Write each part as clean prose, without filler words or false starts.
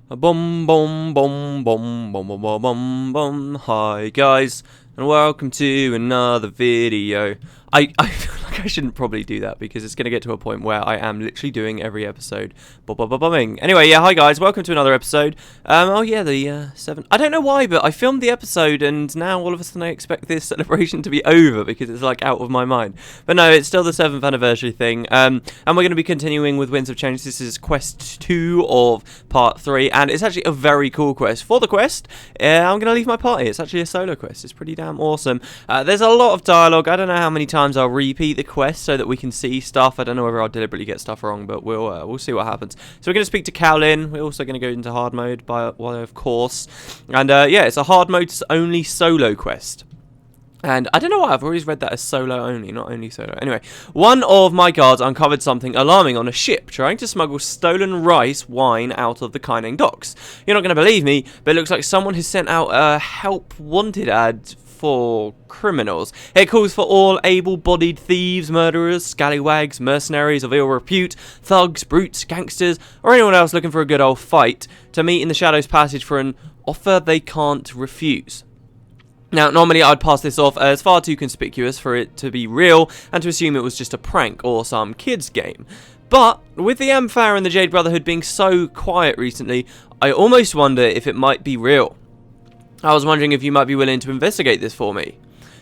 Boom, boom, boom, boom, boom, boom, boom, boom, boom. Hi guys, and welcome to another video. I feel like I shouldn't probably do that because it's going to get to a point where I am literally doing every episode bombing. Anyway, yeah, hi guys, welcome to another episode. Oh yeah, the 7. I don't know why, but I filmed the episode and now all of a sudden I expect this celebration to be over because it's like out of my mind. But no, it's still the 7th anniversary thing. And we're going to be continuing with Winds of Change. This is quest 2 of part 3, and it's actually a very cool quest. For the quest, I'm going to leave my party. It's actually a solo quest. It's pretty damn awesome. There's a lot of dialogue. I don't know how many times I'll repeat the quest so that we can see stuff. I don't know whether I'll deliberately get stuff wrong, but we'll see what happens. So we're going to speak to Cowlin. We're also going to go into hard mode, of course. And yeah, it's a hard mode only solo quest. And I don't know why, I've always read that as solo only, not only solo. Anyway, one of my guards uncovered something alarming on a ship, trying to smuggle stolen rice wine out of the Kaining docks. You're not going to believe me, but it looks like someone has sent out a help wanted ad for criminals. It calls for all able-bodied thieves, murderers, scallywags, mercenaries of ill repute, thugs, brutes, gangsters, or anyone else looking for a good old fight to meet in the Shadows Passage for an offer they can't refuse. Now, normally I'd pass this off as far too conspicuous for it to be real and to assume it was just a prank or some kid's game. But with the Amphair and the Jade Brotherhood being so quiet recently, I almost wonder if it might be real. I was wondering if you might be willing to investigate this for me.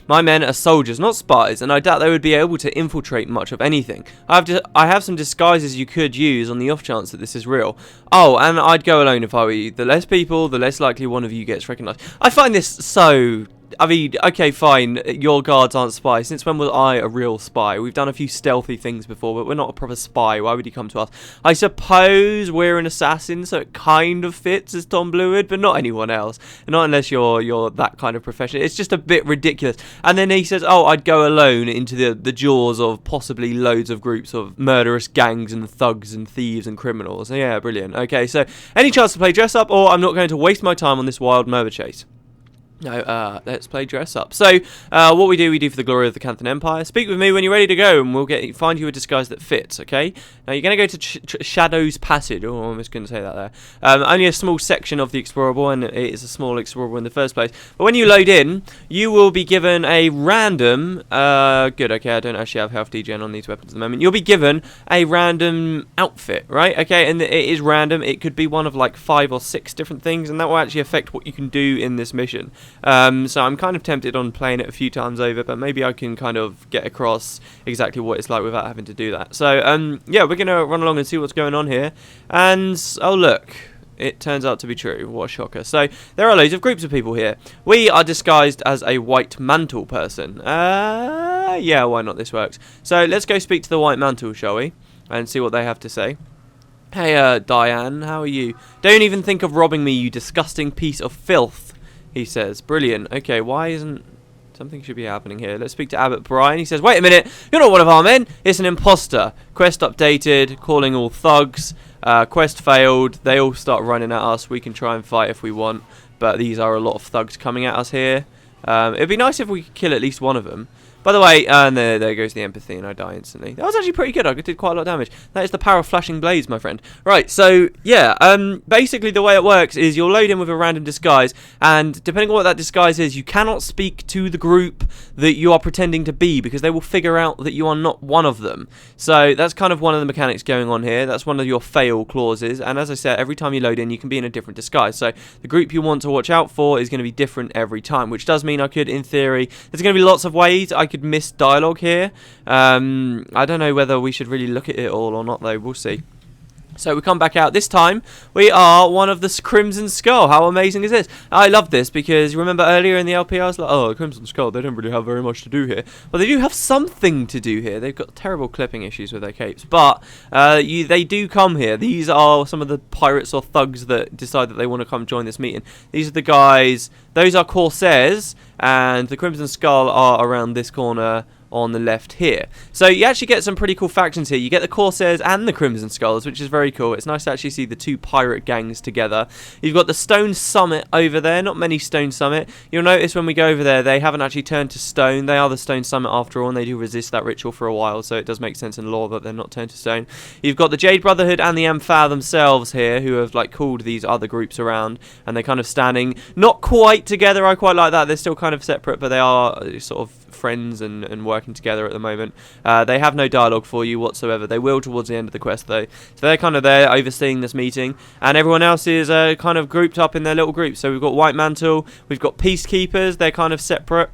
My men are soldiers, not spies, and I doubt they would be able to infiltrate much of anything. I have some disguises you could use on the off chance that this is real. Oh, and I'd go alone if I were you. The less people, the less likely one of you gets recognised. I find this so... I mean, okay, fine, your guards aren't spies. Since when was I a real spy? We've done a few stealthy things before, but we're not a proper spy. Why would he come to us? I suppose we're an assassin, so it kind of fits as Tom Bluewood, but not anyone else. Not unless you're that kind of profession. It's just a bit ridiculous. And then he says, oh, I'd go alone into the jaws of possibly loads of groups of murderous gangs and thugs and thieves and criminals. Yeah, brilliant. Okay, so any chance to play dress up, or I'm not going to waste my time on this wild murder chase? No, let's play dress up. So, what we do for the glory of the Canthan Empire. Speak with me when you're ready to go, and we'll find you a disguise that fits, okay? Now, you're going to go to Shadows Passage. Oh, I'm just going to say that there. Only a small section of the explorable, and it is a small explorable in the first place. But when you load in, you will be given a random... good, okay, I don't actually have health degen on these weapons at the moment. You'll be given a random outfit, right? Okay, and it is random. It could be one of, like, 5 or 6 different things, and that will actually affect what you can do in this mission. So I'm kind of tempted on playing it a few times over, but maybe I can kind of get across exactly what it's like without having to do that. So, yeah, we're going to run along and see what's going on here. And, oh, look. It turns out to be true. What a shocker. So, there are loads of groups of people here. We are disguised as a white mantle person. Yeah, why not? This works. So, let's go speak to the white mantle, shall we? And see what they have to say. Hey, Diane, how are you? Don't even think of robbing me, you disgusting piece of filth. He says, brilliant. Okay, why isn't... Something should be happening here. Let's speak to Abbot Brian. He says, wait a minute. You're not one of our men. It's an imposter. Quest updated. Calling all thugs. Quest failed. They all start running at us. We can try and fight if we want. But these are a lot of thugs coming at us here. It'd be nice if we could kill at least one of them. By the way, and there goes the empathy, and I die instantly. That was actually pretty good. I did quite a lot of damage. That is the power of flashing blades, my friend. Right, so, yeah, basically the way it works is you'll load in with a random disguise, and depending on what that disguise is, you cannot speak to the group that you are pretending to be, because they will figure out that you are not one of them. So that's kind of one of the mechanics going on here. That's one of your fail clauses, and as I said, every time you load in, you can be in a different disguise. So the group you want to watch out for is going to be different every time, which does mean I could, in theory, there's going to be lots of ways I could miss dialogue here. I don't know whether we should really look at it all or not, though. We'll see. So we come back out. This time, we are one of the Crimson Skull. How amazing is this? I love this because, remember earlier in the LP, I was like, oh, Crimson Skull, they don't really have very much to do here. Well, they do have something to do here. They've got terrible clipping issues with their capes. But they do come here. These are some of the pirates or thugs that decide that they want to come join this meeting. These are the guys. Those are Corsairs. And the Crimson Skull are around this corner on the left here. So you actually get some pretty cool factions here. You get the Corsairs and the Crimson Skulls, which is very cool. It's nice to actually see the two pirate gangs together. You've got the Stone Summit over there. Not many Stone Summit. You'll notice when we go over there, they haven't actually turned to stone. They are the Stone Summit after all, and they do resist that ritual for a while, so it does make sense in lore that they're not turned to stone. You've got the Jade Brotherhood and the Ampha themselves here, who have like called these other groups around, and they're kind of standing not quite together. I quite like that. They're still kind of separate, but they are sort of friends and working together at the moment. They have no dialogue for you whatsoever. They will towards the end of the quest though. So they're kind of there overseeing this meeting, and everyone else is kind of grouped up in their little groups. So we've got White Mantle, we've got Peacekeepers, they're kind of separate.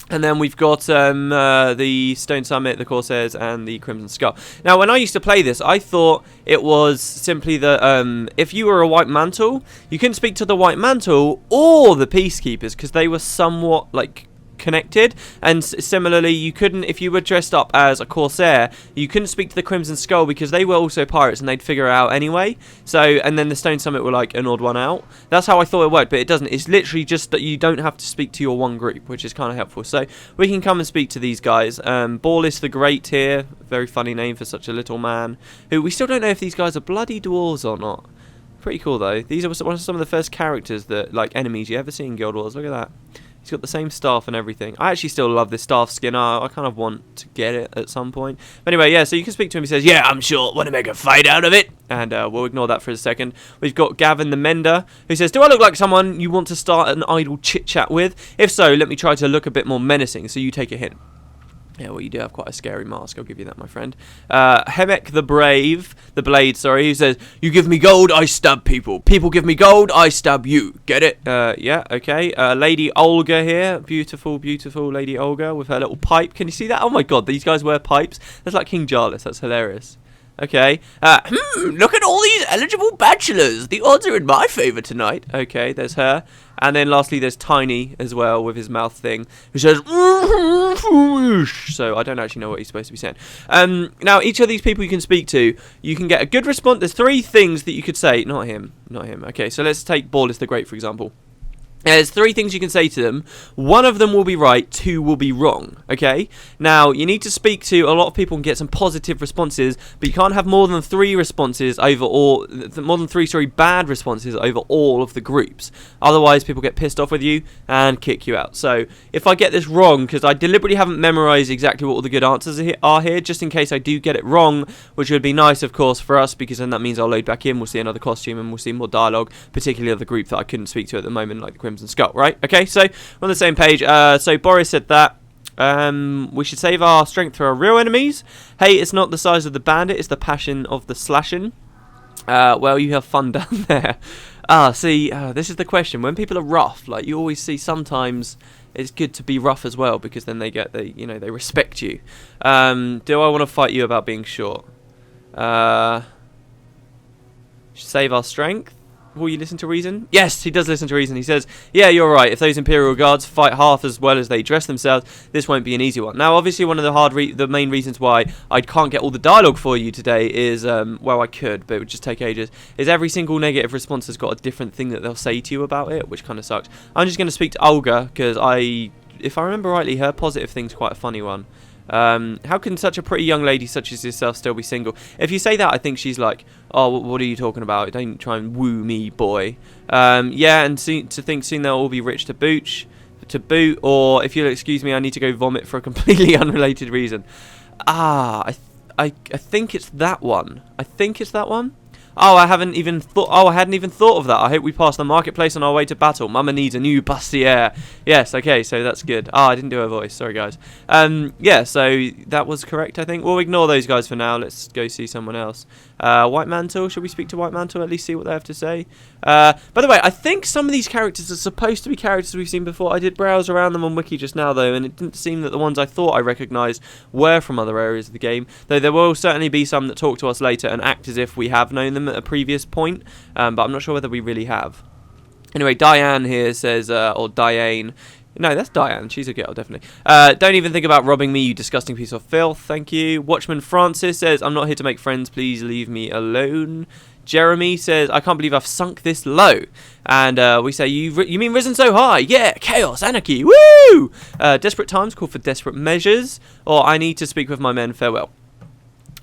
And then we've got the Stone Summit, the Corsairs, and the Crimson Skull. Now, when I used to play this, I thought it was simply that if you were a White Mantle, you couldn't speak to the White Mantle or the Peacekeepers because they were somewhat, like, connected. And similarly, you couldn't, if you were dressed up as a Corsair, you couldn't speak to the Crimson Skull because they were also pirates and they'd figure it out anyway. So, and then the Stone Summit were like an odd one out. That's how I thought it worked, but it doesn't. It's literally just that you don't have to speak to your one group, which is kind of helpful. So we can come and speak to these guys. Ballis the Great here, very funny name for such a little man, who we still don't know if these guys are bloody dwarves or not. Pretty cool though. These are some of the first characters that, like, enemies you ever see in Guild Wars. Look at that. He's got the same staff and everything. I actually still love this staff skin. I kind of want to get it at some point. But anyway, yeah, so you can speak to him. He says, yeah, I'm sure. Want to make a fight out of it? And we'll ignore that for a second. We've got Gavin the Mender, who says, do I look like someone you want to start an idle chit-chat with? If so, let me try to look a bit more menacing, so you take a hint. Yeah, well, you do have quite a scary mask. I'll give you that, my friend. Hemek the Blade, who says, you give me gold, I stab people. People give me gold, I stab you. Get it? Yeah, okay. Lady Olga here. Beautiful, beautiful Lady Olga with her little pipe. Can you see that? Oh, my God, these guys wear pipes. That's like King Jarlath. That's hilarious. Okay. Look at all these eligible bachelors. The odds are in my favour tonight. Okay, there's her. And then lastly, there's Tiny as well with his mouth thing, who says, so I don't actually know what he's supposed to be saying. Now, each of these people you can speak to, you can get a good response. There's 3 things that you could say. Not him. Not him. Okay, so let's take Ballis the Great, for example. There's 3 things you can say to them. 1 of them will be right, 2 will be wrong, okay? Now, you need to speak to a lot of people and get some positive responses, but you can't have more than 3 responses over all, bad responses over all of the groups. Otherwise, people get pissed off with you and kick you out. So, if I get this wrong, because I deliberately haven't memorized exactly what all the good answers are here, just in case I do get it wrong, which would be nice, of course, for us, because then that means I'll load back in, we'll see another costume, and we'll see more dialogue, particularly of the group that I couldn't speak to at the moment, like the Crimson Skull, right? Okay, so we're on the same page. So Boris said that we should save our strength for our real enemies. Hey, it's not the size of the bandit, it's the passion of the slashing. Well, you have fun down there. See, this is the question. When people are rough, like you always see, sometimes it's good to be rough as well, because then they respect you. Do I want to fight you about being short? Save our strength. Will you listen to reason? Yes, he does listen to reason. He says, yeah, you're right. If those Imperial Guards fight half as well as they dress themselves, this won't be an easy one. Now, obviously, one of the main reasons why I can't get all the dialogue for you today is, well, I could, but it would just take ages, is every single negative response has got a different thing that they'll say to you about it, which kind of sucks. I'm just going to speak to Olga, because if I remember rightly, her positive thing's quite a funny one. How can such a pretty young lady such as yourself still be single? If you say that, I think she's like, oh, what are you talking about? Don't try and woo me, boy. Yeah, and to think soon they'll all be rich to boot, or if you'll excuse me, I need to go vomit for a completely unrelated reason. I think it's that one. Oh, I hadn't even thought of that. I hope we pass the marketplace on our way to battle. Mama needs a new bustier. Yes, okay, so that's good. I didn't do her voice. Sorry, guys. Yeah, so that was correct, I think. We'll ignore those guys for now. Let's go see someone else. White Mantle. Should we speak to White Mantle? At least see what they have to say. By the way, I think some of these characters are supposed to be characters we've seen before. I did browse around them on Wiki just now, though, and it didn't seem that the ones I thought I recognised were from other areas of the game. Though there will certainly be some that talk to us later and act as if we have known them at a previous point, but I'm not sure whether we really have. Anyway, Diane here says, or Diane. No, that's Diane. She's a girl, definitely. Don't even think about robbing me, you disgusting piece of filth. Thank you. Watchman Francis says, I'm not here to make friends. Please leave me alone. Jeremy says, I can't believe I've sunk this low. And we say, you mean risen so high? Yeah, chaos, anarchy, woo! Desperate times call for desperate measures. Or I need to speak with my men, farewell.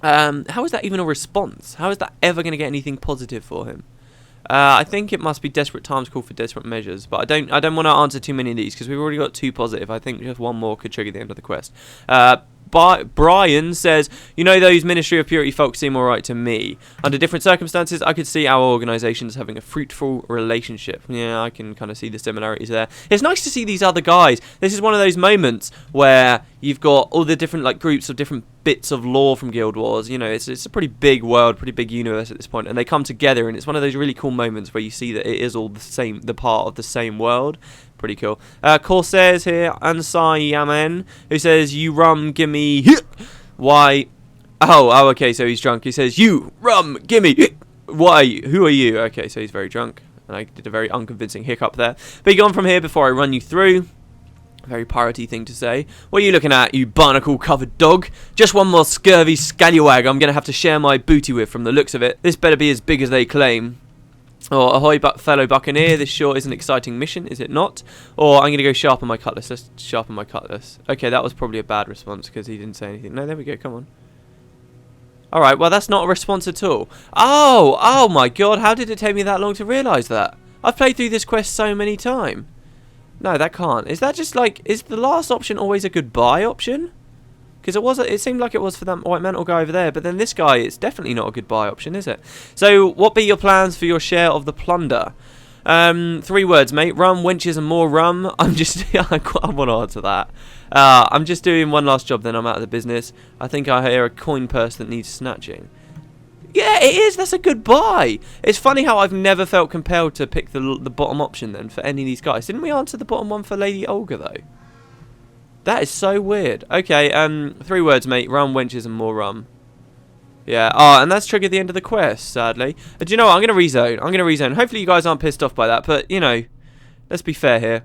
How is that even a response? How is that ever going to get anything positive for him? I think it must be desperate times call for desperate measures. But I don't want to answer too many of these because we've already got 2 positive. I think just one more could trigger the end of the quest. Brian says, you know, those Ministry of Purity folks seem alright to me. Under different circumstances, I could see our organisations having a fruitful relationship. Yeah, I can kind of see the similarities there. It's nice to see these other guys. This is one of those moments where you've got all the different like groups of different bits of lore from Guild Wars. You know, it's a pretty big world, pretty big universe at this point, and they come together, and it's one of those really cool moments where you see that it is all the part of the same world. Pretty cool. Corsairs here, Ansai Yaman, who says, you rum, gimme. Why? Oh, okay, so he's drunk. He says, you rum, gimme. Why? Who are you? Okay, so he's very drunk. And I did a very unconvincing hiccup there. Be gone from here before I run you through. Very piratey thing to say. What are you looking at, you barnacle-covered dog? Just one more scurvy scallywag I'm going to have to share my booty with from the looks of it. This better be as big as they claim. Or, ahoy, fellow buccaneer, this sure is an exciting mission, is it not? Or, I'm going to go sharpen my cutlass. Let's sharpen my cutlass. Okay, that was probably a bad response because he didn't say anything. No, there we go, come on. Alright, well, that's not a response at all. Oh my god, how did it take me that long to realise that? I've played through this quest so many times. No, that can't. Is that just like, is the last option always a goodbye option? Because it seemed like it was for that white mantle guy over there, but then this guy, it's definitely not a goodbye option, is it? So, what be your plans for your share of the plunder? 3 words, mate. Rum, wenches, and more rum. I want to answer that. I'm just doing one last job, then I'm out of the business. I think I hear a coin purse that needs snatching. Yeah, it is. That's a goodbye. It's funny how I've never felt compelled to pick the bottom option then for any of these guys. Didn't we answer the bottom one for Lady Olga, though? That is so weird. Okay, 3 words, mate. Rum, wenches, and more rum. Yeah, and that's triggered the end of the quest, sadly. Do you know what? I'm going to rezone. Hopefully you guys aren't pissed off by that, but, you know, let's be fair here.